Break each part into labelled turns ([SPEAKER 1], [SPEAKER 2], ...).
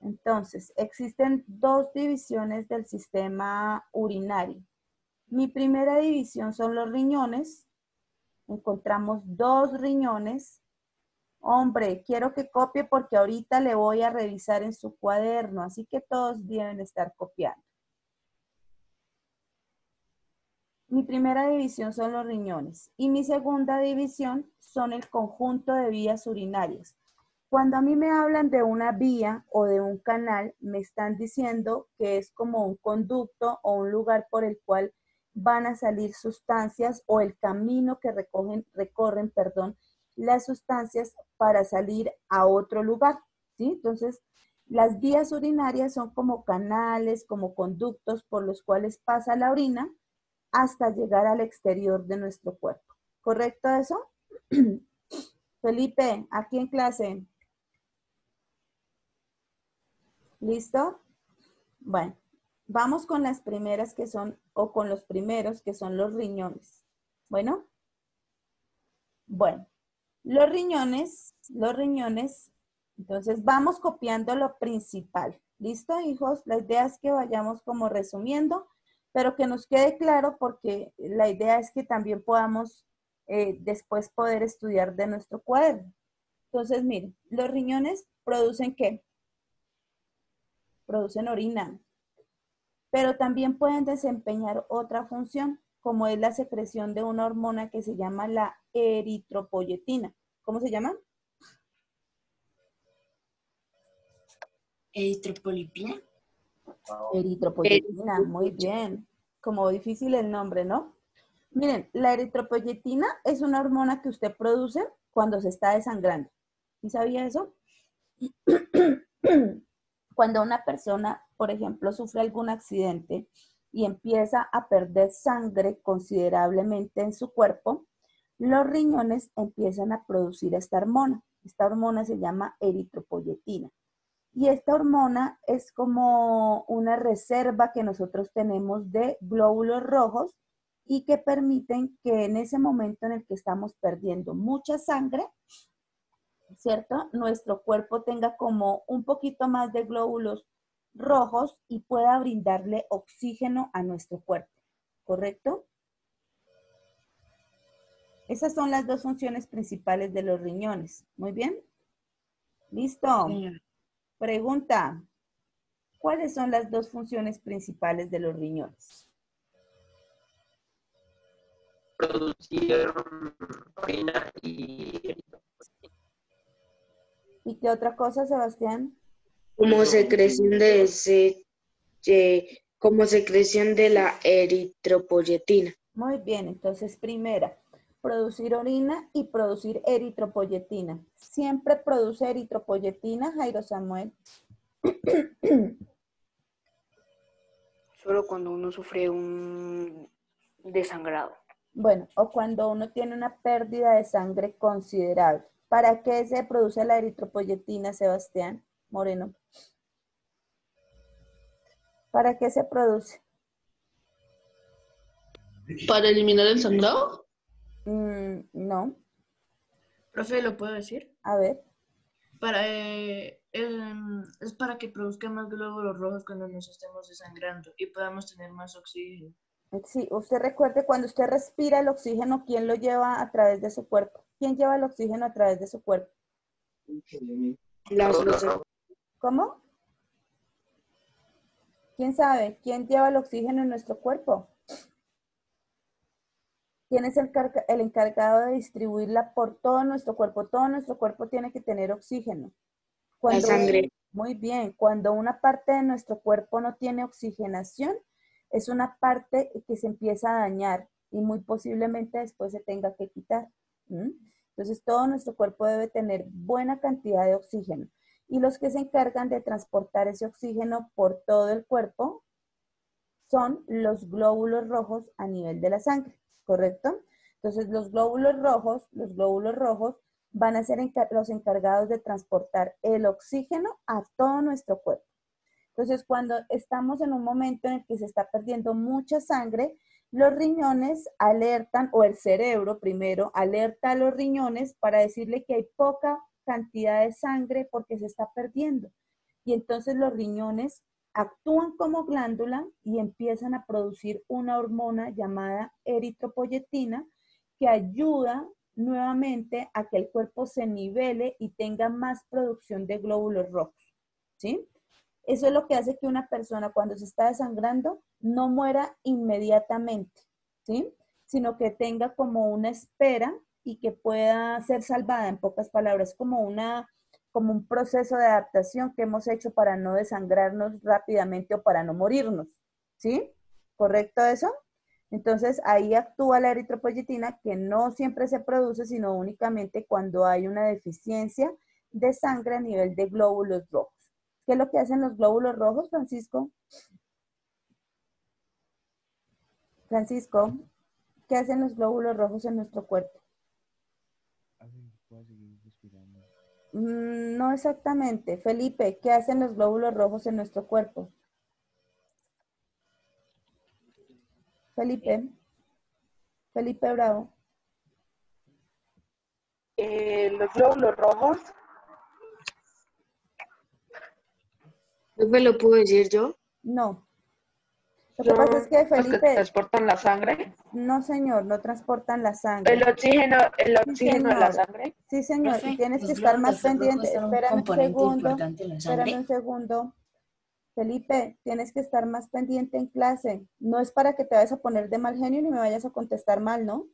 [SPEAKER 1] Entonces, existen dos divisiones del sistema urinario. Mi primera división son los riñones. Encontramos dos riñones. Hombre, quiero que copie porque ahorita le voy a revisar en su cuaderno, así que todos deben estar copiando. Mi primera división son los riñones y mi segunda división son el conjunto de vías urinarias. Cuando a mí me hablan de una vía o de un canal, me están diciendo que es como un conducto o un lugar por el cual van a salir sustancias o el camino que recorren, las sustancias para salir a otro lugar, ¿sí? Entonces, las vías urinarias son como canales, como conductos por los cuales pasa la orina hasta llegar al exterior de nuestro cuerpo. ¿Correcto eso? Felipe, aquí en clase. ¿Listo? Bueno, vamos con las primeras que son, o con los primeros que son los riñones. Bueno, los riñones, entonces vamos copiando lo principal. ¿Listo, hijos? La idea es que vayamos como resumiendo, pero que nos quede claro porque la idea es que también podamos después poder estudiar de nuestro cuaderno. Entonces, miren, los riñones producen ¿qué? Producen orina, pero también pueden desempeñar otra función, como es la secreción de una hormona que se llama la eritropoyetina. ¿Cómo se llama?
[SPEAKER 2] ¿Eritropolipina?
[SPEAKER 1] Eritropoyetina, muy bien. Como difícil el nombre, ¿no? Miren, la eritropoyetina es una hormona que usted produce cuando se está desangrando. ¿Sí sabía eso? Cuando una persona, por ejemplo, sufre algún accidente y empieza a perder sangre considerablemente en su cuerpo, los riñones empiezan a producir esta hormona. Esta hormona se llama eritropoyetina. Y esta hormona es como una reserva que nosotros tenemos de glóbulos rojos y que permiten que en ese momento en el que estamos perdiendo mucha sangre, ¿cierto? Nuestro cuerpo tenga como un poquito más de glóbulos rojos y pueda brindarle oxígeno a nuestro cuerpo, ¿correcto? Esas son las dos funciones principales de los riñones. Muy bien. ¿Listo?
[SPEAKER 2] Señora.
[SPEAKER 1] Pregunta. ¿Cuáles son las dos funciones principales de los riñones?
[SPEAKER 3] Producir orina y
[SPEAKER 1] ¿Y qué otra cosa, Sebastián?
[SPEAKER 4] Como secreción como secreción de la eritropoyetina.
[SPEAKER 1] Muy bien, entonces primera, producir orina y producir eritropoyetina. ¿Siempre produce eritropoyetina, Jairo Samuel?
[SPEAKER 2] Solo cuando uno sufre un desangrado.
[SPEAKER 1] Bueno, o cuando uno tiene una pérdida de sangre considerable. ¿Para qué se produce la eritropoyetina, Sebastián Moreno? ¿Para qué se produce?
[SPEAKER 5] ¿Para eliminar el sangrado?
[SPEAKER 1] No.
[SPEAKER 5] Profe, ¿lo puedo decir?
[SPEAKER 1] A ver.
[SPEAKER 5] Es para que produzca más glóbulos rojos cuando nos estemos desangrando y podamos tener más oxígeno.
[SPEAKER 1] Sí, usted recuerde, cuando usted respira el oxígeno, ¿quién lo lleva a través de su cuerpo? ¿Quién lleva el oxígeno a través de su cuerpo? ¿Cómo? ¿Quién sabe? ¿Quién lleva el oxígeno en nuestro cuerpo? ¿Quién es el encargado de distribuirla por todo nuestro cuerpo? Todo nuestro cuerpo tiene que tener oxígeno.
[SPEAKER 4] La sangre.
[SPEAKER 1] Muy bien, cuando una parte de nuestro cuerpo no tiene oxigenación, es una parte que se empieza a dañar y muy posiblemente después se tenga que quitar. Entonces, todo nuestro cuerpo debe tener buena cantidad de oxígeno. Y los que se encargan de transportar ese oxígeno por todo el cuerpo son los glóbulos rojos a nivel de la sangre, ¿correcto? Entonces, los glóbulos rojos van a ser los encargados de transportar el oxígeno a todo nuestro cuerpo. Entonces, cuando estamos en un momento en el que se está perdiendo mucha sangre, los riñones alertan, o el cerebro primero alerta a los riñones para decirle que hay poca cantidad de sangre porque se está perdiendo. y entonces los riñones actúan como glándula y empiezan a producir una hormona llamada eritropoyetina que ayuda nuevamente a que el cuerpo se nivele y tenga más producción de glóbulos rojos, ¿sí? Eso es lo que hace que una persona cuando se está desangrando no muera inmediatamente, ¿sí? Sino que tenga como una espera y que pueda ser salvada, en pocas palabras, como un proceso de adaptación que hemos hecho para no desangrarnos rápidamente o para no morirnos, ¿sí? ¿Correcto eso? Entonces, ahí actúa la eritropoyetina, que no siempre se produce, sino únicamente cuando hay una deficiencia de sangre a nivel de glóbulos rojos. ¿Qué es lo que hacen los glóbulos rojos, Francisco? Francisco, ¿qué hacen los glóbulos rojos en nuestro cuerpo? No exactamente. Felipe, ¿qué hacen los glóbulos rojos en nuestro cuerpo? Felipe. Felipe Bravo.
[SPEAKER 2] Los glóbulos rojos.
[SPEAKER 4] ¿No me lo puedo decir yo?
[SPEAKER 1] No. Lo que pasa es que
[SPEAKER 2] Los que
[SPEAKER 1] Felipe,
[SPEAKER 2] transportan la sangre.
[SPEAKER 1] no señor, no transportan la sangre.
[SPEAKER 2] El oxígeno
[SPEAKER 1] Sí,
[SPEAKER 2] de la
[SPEAKER 1] señor.
[SPEAKER 2] sangre.
[SPEAKER 1] Sí, señor. Y
[SPEAKER 6] Profe,
[SPEAKER 1] tienes que
[SPEAKER 6] los
[SPEAKER 1] estar más
[SPEAKER 6] glóbulos rojos
[SPEAKER 1] pendiente.
[SPEAKER 6] son un
[SPEAKER 1] Espérame un
[SPEAKER 6] componente
[SPEAKER 1] segundo.
[SPEAKER 6] importante en la
[SPEAKER 1] Espérame
[SPEAKER 6] sangre.
[SPEAKER 1] un segundo. Felipe, tienes que estar más pendiente en clase. No es para que te vayas a poner de mal genio ni me vayas a contestar mal, ¿no?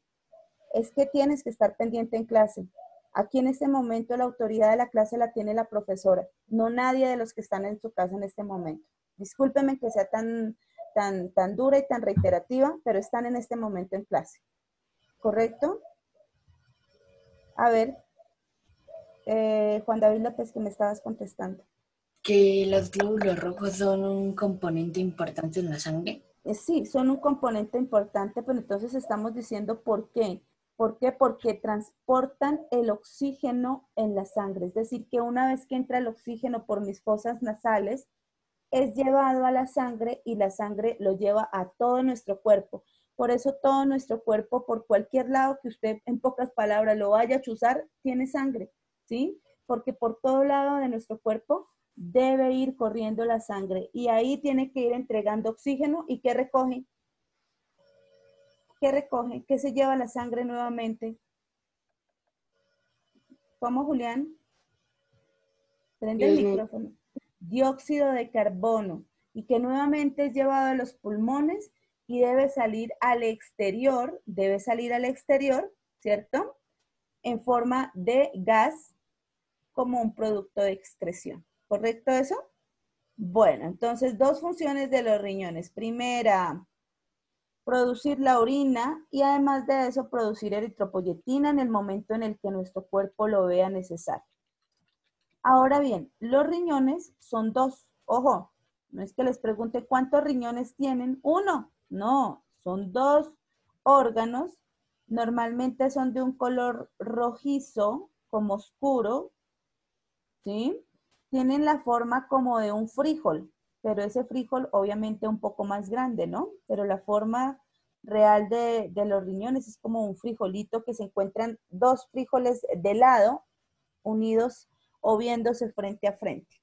[SPEAKER 1] Es que tienes que estar pendiente en clase. Aquí en este momento la autoridad de la clase la tiene la profesora, no nadie de los que están en su casa en este momento. Discúlpeme que sea tan dura y tan reiterativa, pero están en este momento en clase. ¿Correcto? A ver, Juan David López, que me estabas contestando.
[SPEAKER 6] Que los glóbulos rojos son un componente importante en la sangre.
[SPEAKER 1] Sí, son un componente importante, pero entonces estamos diciendo por qué. ¿Por qué? Porque transportan el oxígeno en la sangre. Es decir, que una vez que entra el oxígeno por mis fosas nasales, es llevado a la sangre y la sangre lo lleva a todo nuestro cuerpo. Por eso todo nuestro cuerpo, por cualquier lado que usted en pocas palabras lo vaya a chuzar, tiene sangre, ¿sí? Porque por todo lado de nuestro cuerpo debe ir corriendo la sangre y ahí tiene que ir entregando oxígeno. ¿Y qué recoge? ¿Qué recoge? ¿Qué se lleva la sangre nuevamente? ¿Cómo, Julián? Prende el
[SPEAKER 4] Dios mío.
[SPEAKER 1] micrófono. Dióxido de carbono y que nuevamente es llevado a los pulmones y debe salir al exterior, ¿cierto? En forma de gas como un producto de excreción. ¿Correcto eso? Bueno, entonces dos funciones de los riñones. Primera, producir la orina y además de eso producir eritropoyetina en el momento en el que nuestro cuerpo lo vea necesario. Ahora bien, los riñones son dos. Ojo, no es que les pregunte cuántos riñones tienen. Uno, no, son dos órganos. Normalmente son de un color rojizo, como oscuro, ¿sí? Tienen la forma como de un frijol, pero ese frijol obviamente un poco más grande, ¿no? Pero la forma real de los riñones es como un frijolito que se encuentran dos frijoles de lado, unidos o viéndose frente a frente.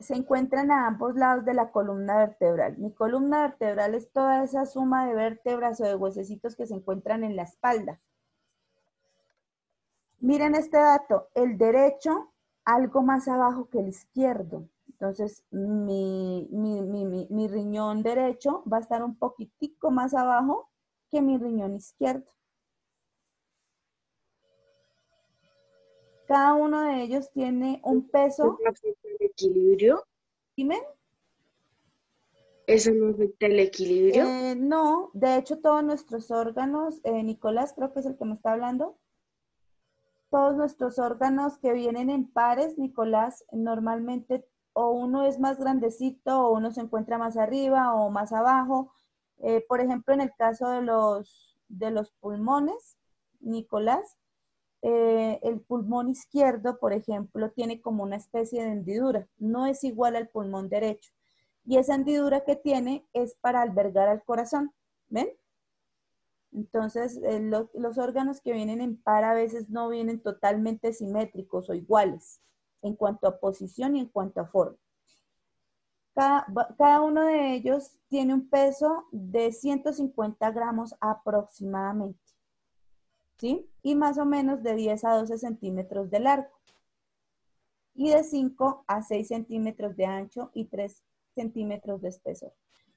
[SPEAKER 1] Se encuentran a ambos lados de la columna vertebral. Mi columna vertebral es toda esa suma de vértebras o de huesecitos que se encuentran en la espalda. Miren este dato, el derecho algo más abajo que el izquierdo. Entonces, mi riñón derecho va a estar un poquitico más abajo que mi riñón izquierdo. Cada uno de ellos tiene un peso.
[SPEAKER 4] ¿Eso no afecta el equilibrio?
[SPEAKER 1] Dime.
[SPEAKER 4] ¿Eso no afecta el equilibrio?
[SPEAKER 1] No, de hecho todos nuestros órganos, Nicolás creo que es el que me está hablando, todos nuestros órganos que vienen en pares, Nicolás, normalmente o uno es más grandecito o uno se encuentra más arriba o más abajo. Por ejemplo, en el caso de los pulmones, Nicolás, el pulmón izquierdo, por ejemplo, tiene como una especie de hendidura, no es igual al pulmón derecho. Y esa hendidura que tiene es para albergar al corazón, ¿ven? Entonces, los órganos que vienen en par a veces no vienen totalmente simétricos o iguales, en cuanto a posición y en cuanto a forma. Cada uno de ellos tiene un peso de 150 gramos aproximadamente, ¿sí? Y más o menos de 10 a 12 centímetros de largo y de 5 a 6 centímetros de ancho y 3 centímetros de espesor.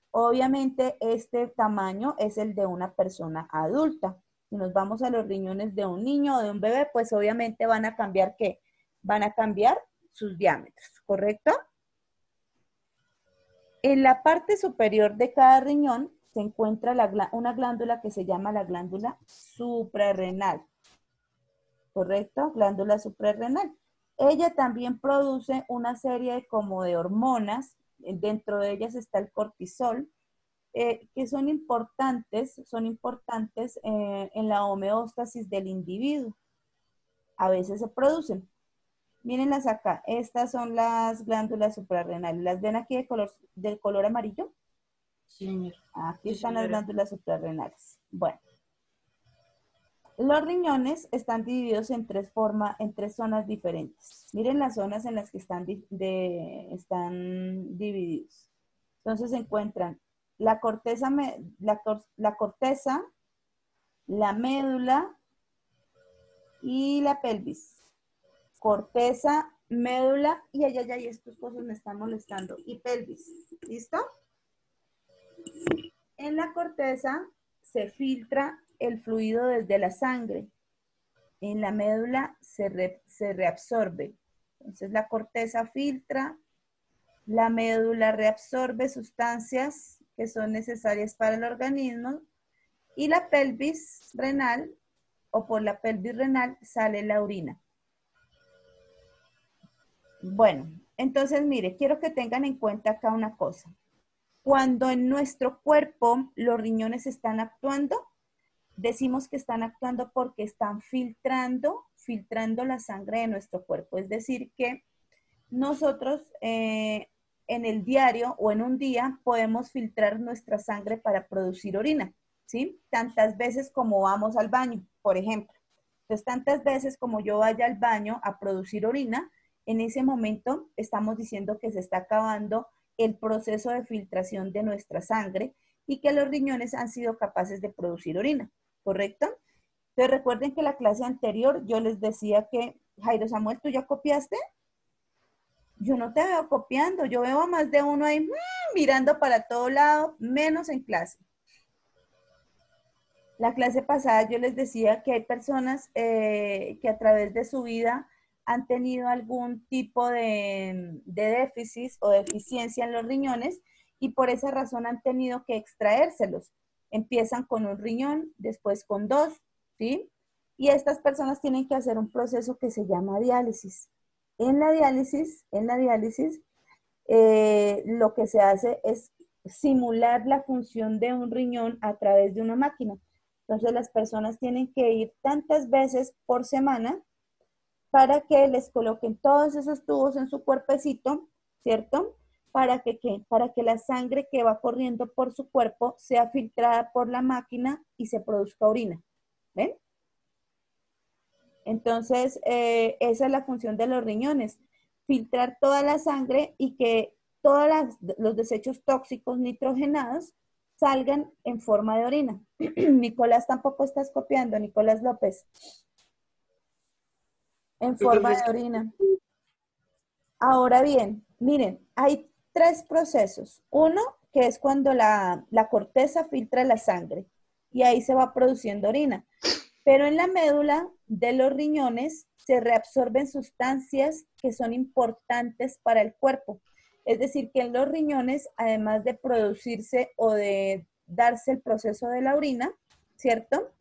[SPEAKER 1] Obviamente este tamaño es el de una persona adulta. Si nos vamos a los riñones de un niño o de un bebé, pues obviamente van a cambiar ¿qué? Van a cambiar sus diámetros, ¿correcto? En la parte superior de cada riñón se encuentra una glándula que se llama la glándula suprarrenal, ¿correcto? Glándula suprarrenal. Ella también produce una serie como de hormonas, dentro de ellas está el cortisol, que son importantes en la homeostasis del individuo. A veces se producen. Mírenlas acá, estas son las glándulas suprarrenales. ¿Las ven aquí del color amarillo?
[SPEAKER 6] Sí, señor.
[SPEAKER 1] Aquí
[SPEAKER 5] Sí,
[SPEAKER 1] están las
[SPEAKER 5] señora.
[SPEAKER 1] glándulas suprarrenales. Bueno, los riñones están divididos en tres zonas diferentes. Miren las zonas en las que están divididos. Entonces se encuentran la corteza, la médula y la pelvis. Corteza, médula y ay, estos cosas me están molestando. Y pelvis. ¿Listo? En la corteza se filtra el fluido desde la sangre. En la médula se reabsorbe. Entonces la corteza filtra, la médula reabsorbe sustancias que son necesarias para el organismo y la pelvis renal o por la pelvis renal sale la orina. Bueno, entonces mire, quiero que tengan en cuenta acá una cosa. Cuando en nuestro cuerpo los riñones están actuando, decimos que están actuando porque están filtrando la sangre de nuestro cuerpo. Es decir, que nosotros en el diario o en un día podemos filtrar nuestra sangre para producir orina, ¿sí? Tantas veces como vamos al baño, por ejemplo. Entonces, tantas veces como yo vaya al baño a producir orina, en ese momento estamos diciendo que se está acabando el proceso de filtración de nuestra sangre y que los riñones han sido capaces de producir orina, ¿correcto? Entonces recuerden que la clase anterior yo les decía que, Jairo Samuel, ¿tú ya copiaste? Yo no te veo copiando, yo veo a más de uno ahí mirando para todo lado, menos en clase. La clase pasada yo les decía que hay personas que a través de su vida han tenido algún tipo de déficit o deficiencia en los riñones y por esa razón han tenido que extraérselos. Empiezan con un riñón, después con dos, ¿sí? Y estas personas tienen que hacer un proceso que se llama diálisis. En la diálisis, lo que se hace es simular la función de un riñón a través de una máquina. Entonces las personas tienen que ir tantas veces por semana para que les coloquen todos esos tubos en su cuerpecito, ¿cierto? Para que la sangre que va corriendo por su cuerpo sea filtrada por la máquina y se produzca orina. ¿Ven? Entonces, esa es la función de los riñones, filtrar toda la sangre y que todos los desechos tóxicos nitrogenados salgan en forma de orina. Nicolás, tampoco estás copiando, Nicolás López. En forma de orina. Ahora bien, miren, hay tres procesos. Uno, que es cuando la corteza filtra la sangre y ahí se va produciendo orina. Pero en la médula de los riñones se reabsorben sustancias que son importantes para el cuerpo. Es decir, que en los riñones, además de producirse o de darse el proceso de la orina, ¿cierto?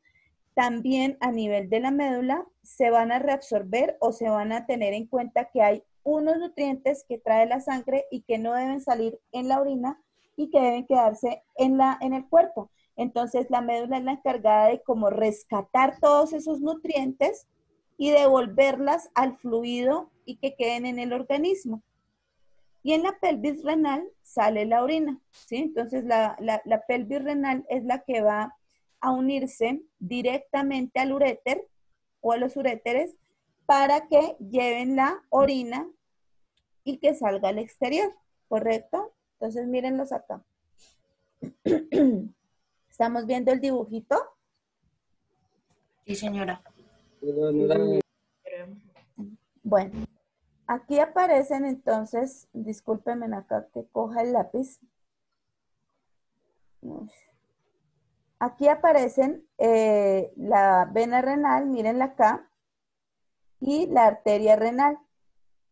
[SPEAKER 1] También a nivel de la médula se van a reabsorber o se van a tener en cuenta que hay unos nutrientes que trae la sangre y que no deben salir en la orina y que deben quedarse en el cuerpo. Entonces la médula es la encargada de como rescatar todos esos nutrientes y devolverlas al fluido y que queden en el organismo. Y en la pelvis renal sale la orina, ¿sí? Entonces la pelvis renal es la que va a unirse directamente al uréter o a los uréteres para que lleven la orina y que salga al exterior, ¿correcto? Entonces, mírenlos acá. ¿Estamos viendo el dibujito?
[SPEAKER 6] Sí, señora.
[SPEAKER 1] Bueno, aquí aparecen entonces, discúlpenme acá que coja el lápiz. Aquí aparecen la vena renal, mírenla acá, y la arteria renal.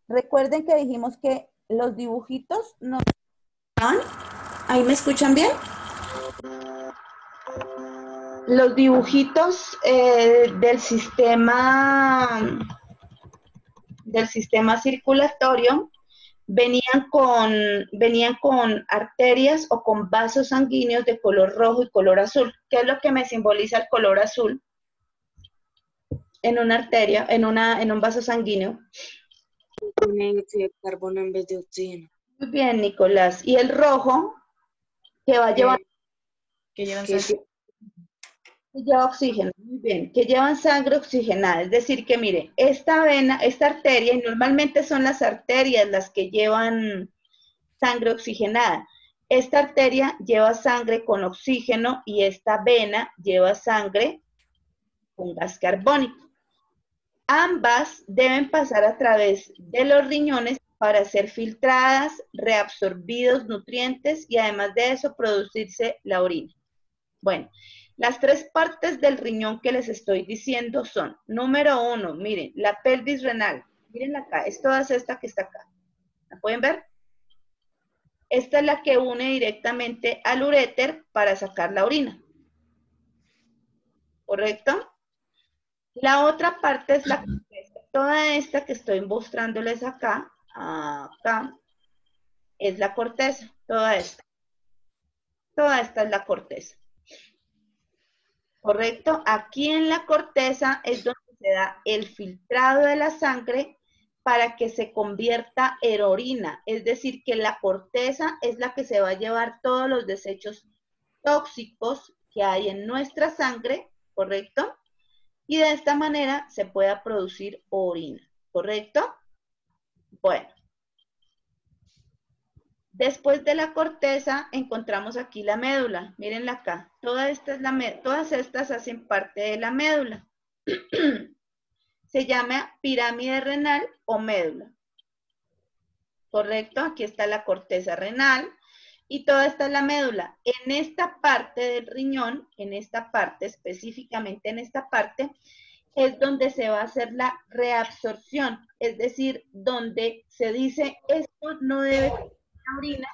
[SPEAKER 1] Recuerden que dijimos que los dibujitos no... ¿Ahí me escuchan bien? Los dibujitos del sistema circulatorio venían con arterias o con vasos sanguíneos de color rojo y color azul. ¿Qué es lo que me simboliza el color azul en una arteria, en un vaso sanguíneo?
[SPEAKER 4] Tiene dióxido de carbono en vez de oxígeno.
[SPEAKER 1] Muy bien, Nicolás. ¿Y el rojo que va a llevar?
[SPEAKER 5] Que llevan
[SPEAKER 4] Que
[SPEAKER 5] sangre.
[SPEAKER 1] Que lleva oxígeno, muy bien, que llevan sangre oxigenada, es decir que mire, esta vena, esta arteria, y normalmente son las arterias las que llevan sangre oxigenada, esta arteria lleva sangre con oxígeno y esta vena lleva sangre con gas carbónico. Ambas deben pasar a través de los riñones para ser filtradas, reabsorbidos nutrientes y además de eso producirse la orina. Bueno, las tres partes del riñón que les estoy diciendo son, número 1, miren, la pelvis renal. Miren acá, es toda esta que está acá. ¿La pueden ver? Esta es la que une directamente al uréter para sacar la orina. ¿Correcto? La otra parte es la corteza. Toda esta que estoy mostrándoles acá, es la corteza. Toda esta. Toda esta es la corteza. ¿Correcto? Aquí en la corteza es donde se da el filtrado de la sangre para que se convierta en orina. Es decir, que la corteza es la que se va a llevar todos los desechos tóxicos que hay en nuestra sangre, ¿correcto? Y de esta manera se pueda producir orina, ¿correcto? Bueno. Después de la corteza encontramos aquí la médula. Mírenla acá. Todas estas hacen parte de la médula. Se llama pirámide renal o médula. ¿Correcto? Aquí está la corteza renal y toda esta es la médula. En esta parte del riñón, en esta parte, específicamente en esta parte, es donde se va a hacer la reabsorción. Es decir, donde se dice esto no debe ser la orina,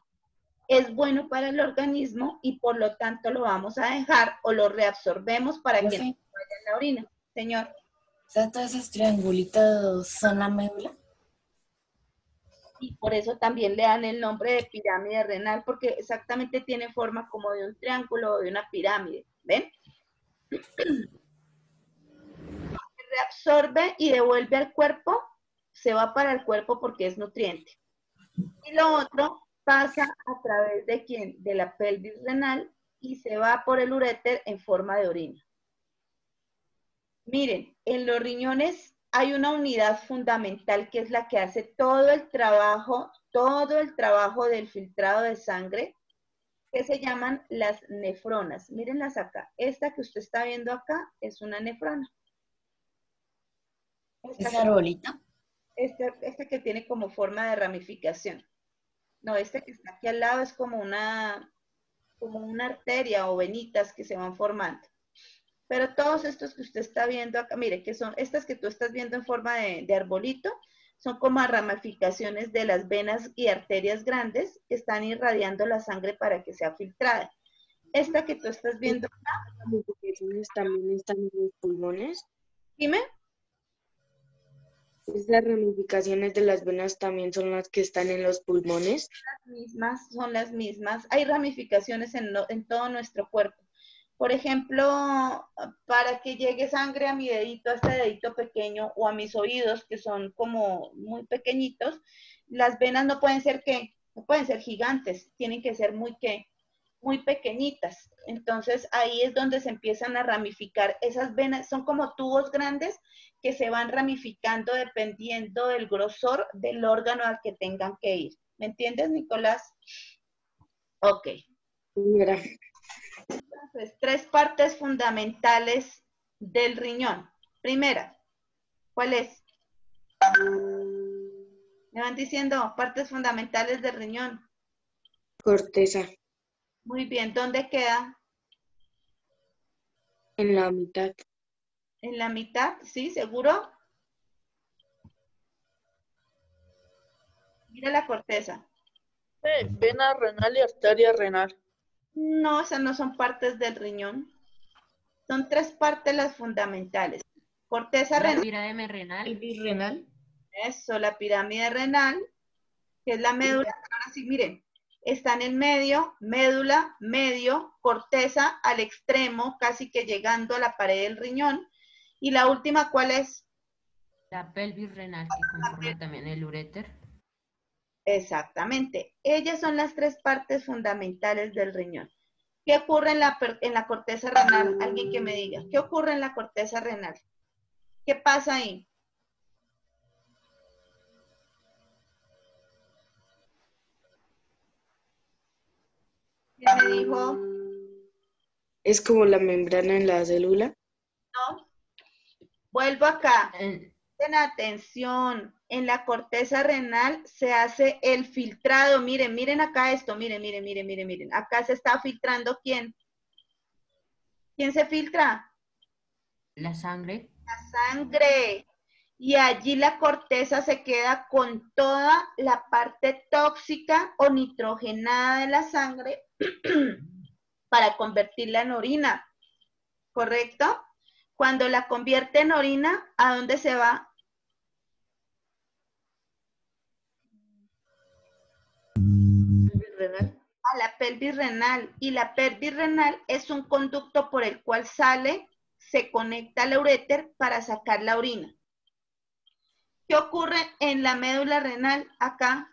[SPEAKER 1] es bueno para el organismo y por lo tanto lo vamos a dejar o lo reabsorbemos para que no vaya en la orina. Señor.
[SPEAKER 6] O sea, todos esos triangulitos son la médula.
[SPEAKER 1] Y por eso también le dan el nombre de pirámide renal, porque exactamente tiene forma como de un triángulo o de una pirámide. ¿Ven? Reabsorbe y devuelve al cuerpo, se va para el cuerpo porque es nutriente. Y lo otro pasa a través de ¿quién? De la pelvis renal y se va por el uréter en forma de orina. Miren, en los riñones hay una unidad fundamental que es la que hace todo el trabajo del filtrado de sangre, que se llaman las nefronas. Mírenlas acá. Esta que usted está viendo acá es una nefrona.
[SPEAKER 6] ¿Es arbolita?
[SPEAKER 1] Este que tiene como forma de ramificación. No, este que está aquí al lado es como una arteria o venitas que se van formando. Pero todos estos que usted está viendo acá, mire, que son estas que tú estás viendo en forma de arbolito, son como ramificaciones de las venas y arterias grandes que están irradiando la sangre para que sea filtrada. Esta que tú estás viendo acá.
[SPEAKER 4] ¿Las ramificaciones también están en los pulmones?
[SPEAKER 1] Dime.
[SPEAKER 4] ¿Esas ramificaciones de las venas también son las que están en los pulmones?
[SPEAKER 1] Son las mismas. Hay ramificaciones en todo nuestro cuerpo. Por ejemplo, para que llegue sangre a mi dedito, a este dedito pequeño, o a mis oídos, que son como muy pequeñitos, las venas no pueden ser gigantes, tienen que ser muy muy pequeñitas. Entonces ahí es donde se empiezan a ramificar. Esas venas son como tubos grandes que se van ramificando dependiendo del grosor del órgano al que tengan que ir. ¿Me entiendes, Nicolás? Ok.
[SPEAKER 4] Mira,
[SPEAKER 1] Entonces, 3 partes fundamentales del riñón. Primera, ¿cuál es? Me van diciendo partes fundamentales del riñón.
[SPEAKER 4] corteza
[SPEAKER 1] Muy bien, ¿dónde queda?
[SPEAKER 4] en la mitad.
[SPEAKER 1] ¿En la mitad? ¿Sí? ¿Seguro? Mira la corteza.
[SPEAKER 7] Vena renal y arteria renal.
[SPEAKER 1] No, esas no son partes del riñón. Son 3 partes las fundamentales. Corteza
[SPEAKER 8] La
[SPEAKER 1] renal.
[SPEAKER 8] pirámide renal.
[SPEAKER 5] El birrenal.
[SPEAKER 1] Eso, la pirámide renal, que es la médula. Ahora sí, miren. Está en el medio, médula, medio, corteza al extremo, casi que llegando a la pared del riñón. Y la última, ¿cuál es?
[SPEAKER 8] La pelvis renal, que conforma también el uréter.
[SPEAKER 1] Exactamente. Ellas son las 3 partes fundamentales del riñón. ¿Qué ocurre en la corteza renal? Alguien que me diga. ¿Qué ocurre en la corteza renal? ¿Qué pasa ahí? ¿Quién me dijo?
[SPEAKER 4] Es como la membrana en la célula.
[SPEAKER 1] No. Vuelvo acá.
[SPEAKER 8] En-
[SPEAKER 1] Presten atención. En la corteza renal se hace el filtrado. Miren, miren acá esto. Miren, miren, miren, miren, miren. Acá se está filtrando ¿quién? ¿Quién se filtra?
[SPEAKER 8] la sangre.
[SPEAKER 1] Sangre. Y allí la corteza se queda con toda la parte tóxica o nitrogenada de la sangre para convertirla en orina, ¿correcto? Cuando la convierte en orina, ¿a dónde se va?
[SPEAKER 5] Birrenal.
[SPEAKER 1] A la pelvis renal. Y la pelvis renal es un conducto por el cual sale, se conecta al uréter para sacar la orina. ¿Qué ocurre en la médula renal acá?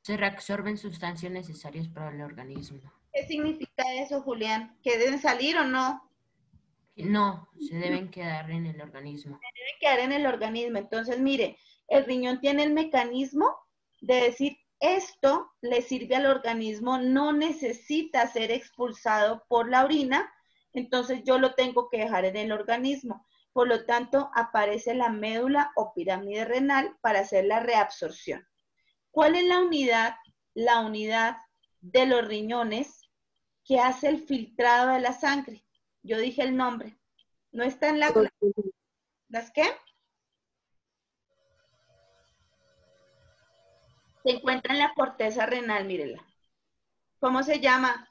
[SPEAKER 8] Se reabsorben sustancias necesarias para el organismo.
[SPEAKER 1] ¿Qué significa eso, Julián? ¿Que deben salir o no?
[SPEAKER 8] No, se deben quedar en el organismo.
[SPEAKER 1] Debe quedar en el organismo. Entonces, mire, el riñón tiene el mecanismo de decir, esto le sirve al organismo, no necesita ser expulsado por la orina, entonces yo lo tengo que dejar en el organismo. Por lo tanto, aparece la médula o pirámide renal para hacer la reabsorción. ¿Cuál es la unidad? La unidad de los riñones que hace el filtrado de la sangre. Yo dije el nombre. No está en ¿las qué? Se encuentra en la corteza renal, mírela. ¿Cómo se llama?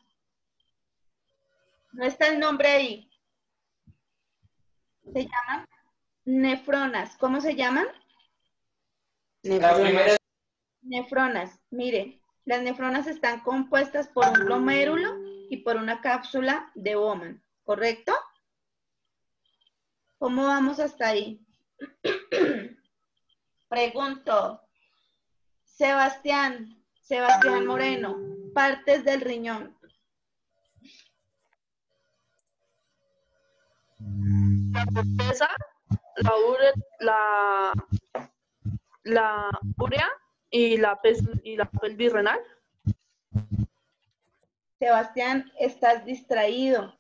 [SPEAKER 1] No está el nombre ahí. Se llaman nefronas. ¿Cómo se llaman?
[SPEAKER 3] La primera
[SPEAKER 1] Nefronas. Mire, las nefronas están compuestas por un glomérulo y por una cápsula de Bowman, ¿correcto? ¿Cómo vamos hasta ahí? Pregunto, Sebastián Moreno, partes del riñón.
[SPEAKER 7] La corteza, la urea y la pelvis renal.
[SPEAKER 1] Sebastián, estás distraído.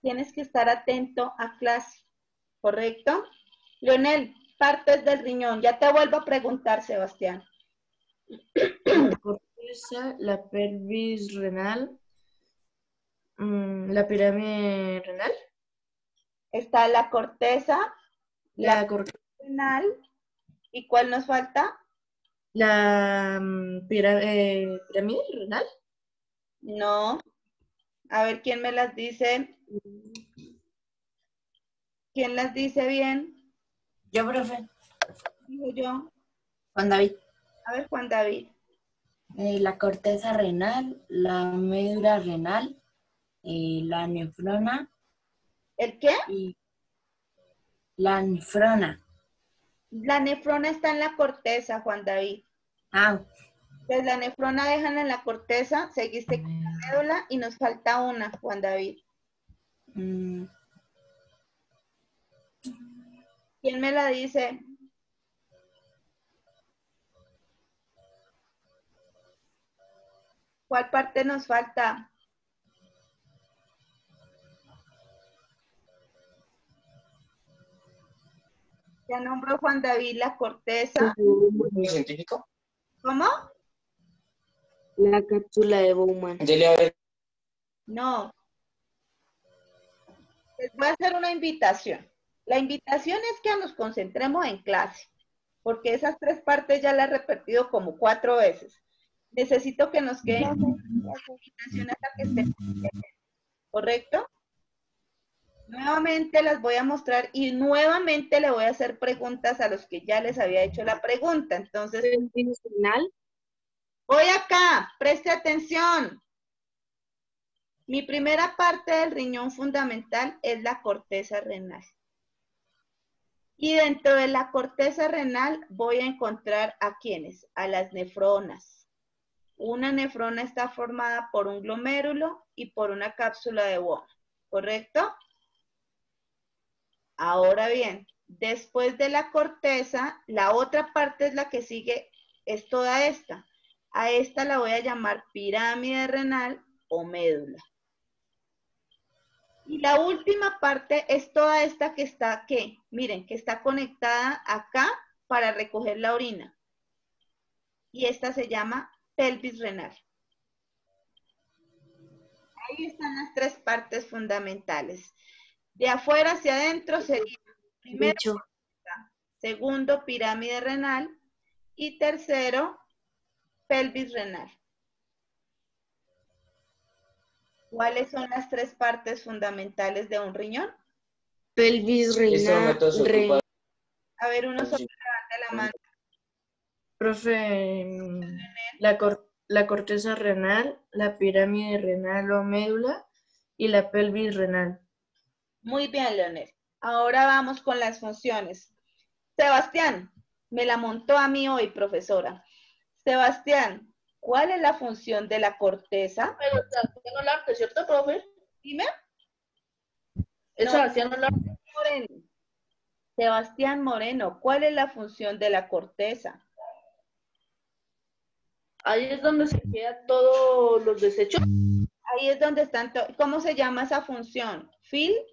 [SPEAKER 1] Tienes que estar atento a clase, ¿correcto? Leonel, partes del riñón. Ya te vuelvo a preguntar, Sebastián.
[SPEAKER 5] La corteza, la pelvis renal, la pirámide renal,
[SPEAKER 1] Está la corteza,
[SPEAKER 5] la
[SPEAKER 1] renal, ¿y cuál nos falta?
[SPEAKER 5] pirámide renal.
[SPEAKER 1] No. A ver, ¿quién me las dice? ¿Quién las dice bien?
[SPEAKER 6] Yo, profe.
[SPEAKER 1] Digo yo.
[SPEAKER 6] Juan David.
[SPEAKER 1] A ver, Juan David.
[SPEAKER 6] La corteza renal, la médula renal, la nefrona
[SPEAKER 1] ¿El qué?
[SPEAKER 6] y la nefrona.
[SPEAKER 1] La nefrona está en la corteza, Juan David.
[SPEAKER 6] Ah,
[SPEAKER 1] Entonces la nefrona dejan en la corteza, seguiste con la médula y nos falta una, Juan David.
[SPEAKER 6] Mm,
[SPEAKER 1] ¿Quién me la dice? ¿Cuál parte nos falta? Ya nombró Juan David la corteza.
[SPEAKER 3] ¿Un científico?
[SPEAKER 1] ¿Cómo?
[SPEAKER 4] La cápsula de Bowman.
[SPEAKER 1] No. Les voy a hacer una invitación. La invitación es que nos concentremos en clase, porque esas 3 partes ya las he repetido como 4 veces. Necesito que nos queden las invitaciones hasta que estén, ¿correcto? Nuevamente las voy a mostrar y nuevamente le voy a hacer preguntas a los que ya les había hecho la pregunta. Entonces,
[SPEAKER 4] Final.
[SPEAKER 1] voy acá, preste atención. Mi primera parte del riñón fundamental es la corteza renal. Y dentro de la corteza renal voy a encontrar a quiénes, a las nefronas. Una nefrona está formada por un glomérulo y por una cápsula de Bowman, ¿correcto? Ahora bien, después de la corteza, la otra parte es la que sigue, es toda esta. A esta la voy a llamar pirámide renal o médula. Y la última parte es toda esta que está, ¿qué? Miren, que está conectada acá para recoger la orina. Y esta se llama pelvis renal. Ahí están las 3 partes fundamentales. De afuera hacia adentro sería primero, segundo, pirámide renal y tercero, pelvis renal. ¿Cuáles son las 3 partes fundamentales de un riñón?
[SPEAKER 4] Pelvis renal.
[SPEAKER 1] A ver, uno solo levante la mano.
[SPEAKER 5] Profe, la corteza renal, la pirámide renal o médula y la pelvis renal.
[SPEAKER 1] Muy bien, Leonel. Ahora vamos con las funciones. Sebastián, me la montó a mí hoy, profesora. Sebastián, ¿cuál es la función de la corteza?
[SPEAKER 7] Pero Sebastián Olarte, ¿cierto, profe?
[SPEAKER 1] Dime.
[SPEAKER 7] Es
[SPEAKER 1] No.
[SPEAKER 7] Sebastián Olarte.
[SPEAKER 1] Moreno. Sebastián Moreno, ¿cuál es la función de la corteza?
[SPEAKER 7] Ahí es donde se quedan todos los desechos.
[SPEAKER 1] Ahí es donde están, ¿cómo se llama esa función?
[SPEAKER 7] Filtro,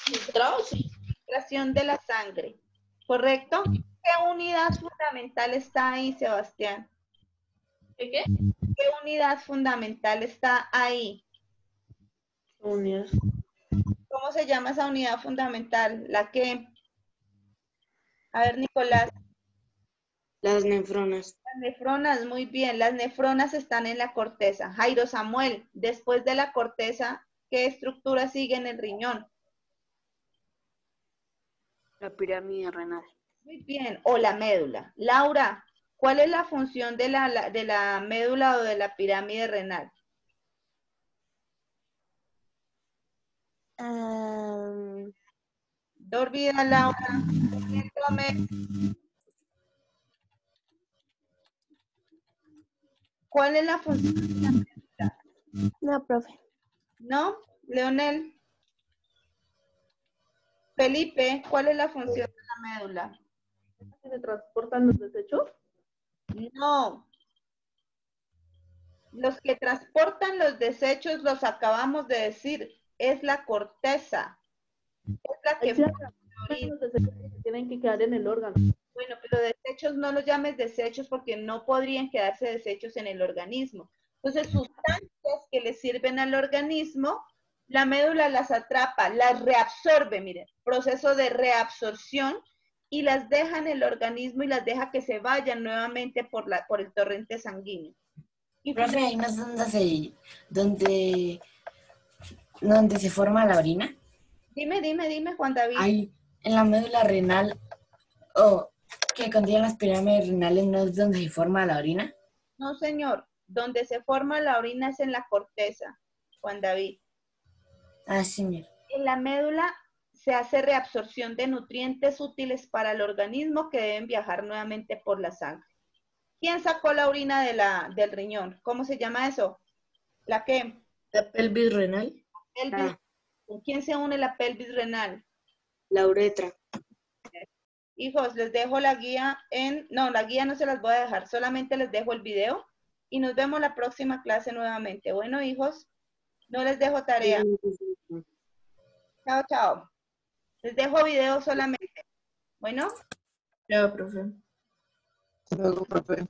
[SPEAKER 7] filtrado, sí.
[SPEAKER 1] Filtración de la sangre, ¿correcto? ¿Qué unidad fundamental está ahí, Sebastián?
[SPEAKER 7] ¿Qué?
[SPEAKER 1] ¿Qué unidad fundamental está ahí?
[SPEAKER 7] Unidad.
[SPEAKER 1] ¿Cómo se llama esa unidad fundamental? ¿La qué? A ver, Nicolás.
[SPEAKER 4] Las nefronas.
[SPEAKER 1] Las nefronas, muy bien. Las nefronas están en la corteza. Jairo Samuel, después de la corteza, ¿qué estructura sigue en el riñón?
[SPEAKER 2] La pirámide renal.
[SPEAKER 1] Muy bien. O la médula. Laura, ¿cuál es la función de la médula o de la pirámide renal? Dormida, Laura. ¿Cuál es la función de la médula?
[SPEAKER 9] No, profe.
[SPEAKER 1] ¿No? Leonel. Felipe, ¿cuál es la función de la médula?
[SPEAKER 7] ¿Se transportan los desechos?
[SPEAKER 1] No. Los que transportan los desechos los acabamos de decir. Es la corteza. Es la que
[SPEAKER 7] Los desechos que tienen que quedar en el órgano.
[SPEAKER 1] Bueno, pero desechos no los llames desechos porque no podrían quedarse desechos en el organismo. Entonces, sustancias que le sirven al organismo, la médula las atrapa, las reabsorbe, miren, proceso de reabsorción, y las deja en el organismo y las deja que se vayan nuevamente por el torrente sanguíneo. Y
[SPEAKER 6] profe, ¿ahí no es donde se forma la orina?
[SPEAKER 1] Dime, Juan David.
[SPEAKER 6] Ahí, en la médula renal, que contiene las pirámides renales, ¿no es donde se forma la orina?
[SPEAKER 1] No, señor. Donde se forma la orina es en la corteza, Juan David.
[SPEAKER 6] Ah, señor.
[SPEAKER 1] En la médula se hace reabsorción de nutrientes útiles para el organismo que deben viajar nuevamente por la sangre. ¿Quién sacó la orina del riñón? ¿Cómo se llama eso? ¿La qué?
[SPEAKER 5] La pelvis renal.
[SPEAKER 1] Pelvis. ¿Con quién se une la pelvis renal?
[SPEAKER 4] La uretra.
[SPEAKER 1] Hijos, les dejo la guía no, la guía no se las voy a dejar, solamente les dejo el video y nos vemos la próxima clase nuevamente. Bueno, hijos, no les dejo tarea. Chao, chao. Les dejo video solamente. Bueno.
[SPEAKER 5] Ya, profe.
[SPEAKER 9] Luego, profe.